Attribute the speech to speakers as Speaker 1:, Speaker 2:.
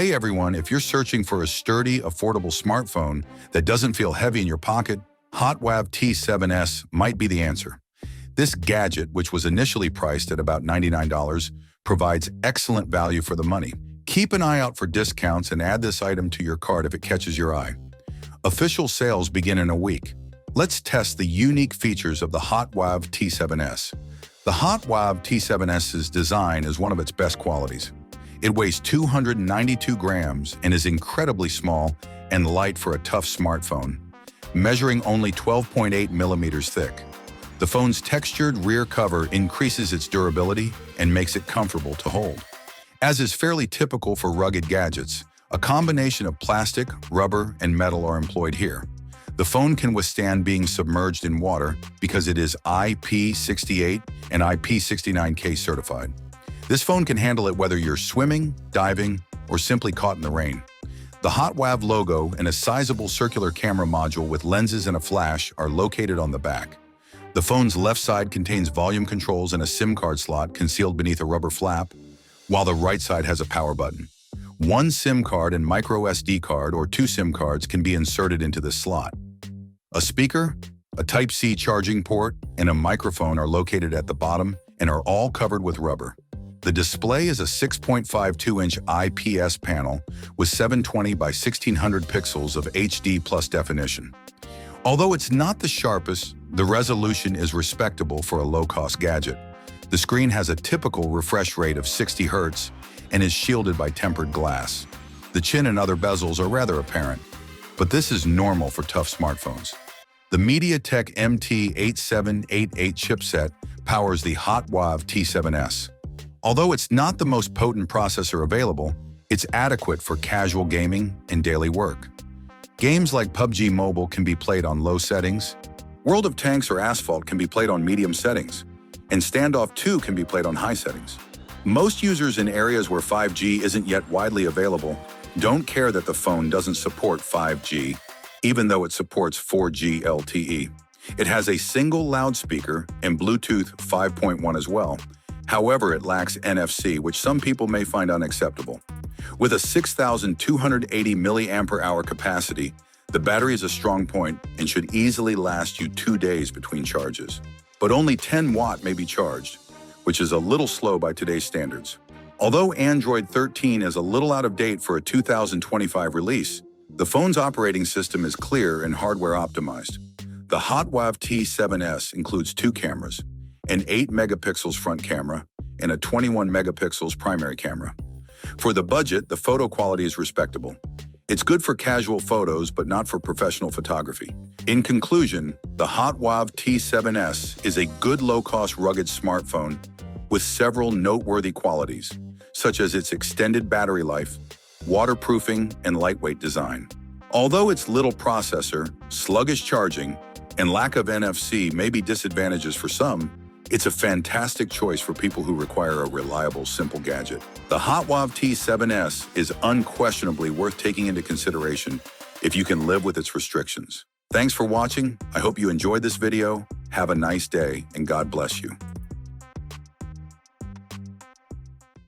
Speaker 1: Hey everyone, if you're searching for a sturdy, affordable smartphone that doesn't feel heavy in your pocket, HOTWAV T7S might be the answer. This gadget, which was initially priced at about $99, provides excellent value for the money. Keep an eye out for discounts and add this item to your cart if it catches your eye. Official sales begin in a week. Let's test the unique features of the HOTWAV T7S. The HOTWAV T7S's design is one of its best qualities. It weighs 292 grams and is incredibly small and light for a tough smartphone, measuring only 12.8 millimeters thick. The phone's textured rear cover increases its durability and makes it comfortable to hold. As is fairly typical for rugged gadgets, a combination of plastic, rubber, and metal are employed here. The phone can withstand being submerged in water because it is IP68 and IP69K certified. This phone can handle it whether you're swimming, diving, or simply caught in the rain. The HOTWAV logo and a sizable circular camera module with lenses and a flash are located on the back. The phone's left side contains volume controls and a SIM card slot concealed beneath a rubber flap, while the right side has a power button. One SIM card and micro SD card or two SIM cards can be inserted into this slot. A speaker, a Type-C charging port, and a microphone are located at the bottom and are all covered with rubber. The display is a 6.52-inch IPS panel with 720 by 1600 pixels of HD plus definition. Although it's not the sharpest, the resolution is respectable for a low-cost gadget. The screen has a typical refresh rate of 60 Hz and is shielded by tempered glass. The chin and other bezels are rather apparent, but this is normal for tough smartphones. The MediaTek MT8788 chipset powers the HOTWAV T7S. Although it's not the most potent processor available, it's adequate for casual gaming and daily work. Games like PUBG Mobile can be played on low settings, World of Tanks or Asphalt can be played on medium settings, and Standoff 2 can be played on high settings. Most users in areas where 5G isn't yet widely available don't care that the phone doesn't support 5G, even though it supports 4G LTE. It has a single loudspeaker and Bluetooth 5.1 as well. However, it lacks NFC, which some people may find unacceptable. With a 6,280 mAh capacity, the battery is a strong point and should easily last you 2 days between charges. But only 10 watt may be charged, which is a little slow by today's standards. Although Android 13 is a little out of date for a 2025 release, the phone's operating system is clear and hardware optimized. The HOTWAV T7S includes two cameras, an 8 megapixels front camera, and a 21 megapixels primary camera. For the budget, the photo quality is respectable. It's good for casual photos, but not for professional photography. In conclusion, the HOTWAV T7S is a good low-cost rugged smartphone with several noteworthy qualities, such as its extended battery life, waterproofing, and lightweight design. Although its little processor, sluggish charging, and lack of NFC may be disadvantages for some, it's a fantastic choice for people who require a reliable, simple gadget. The HOTWAV T7S is unquestionably worth taking into consideration if you can live with its restrictions. Thanks for watching. I hope you enjoyed this video. Have a nice day, and God bless you.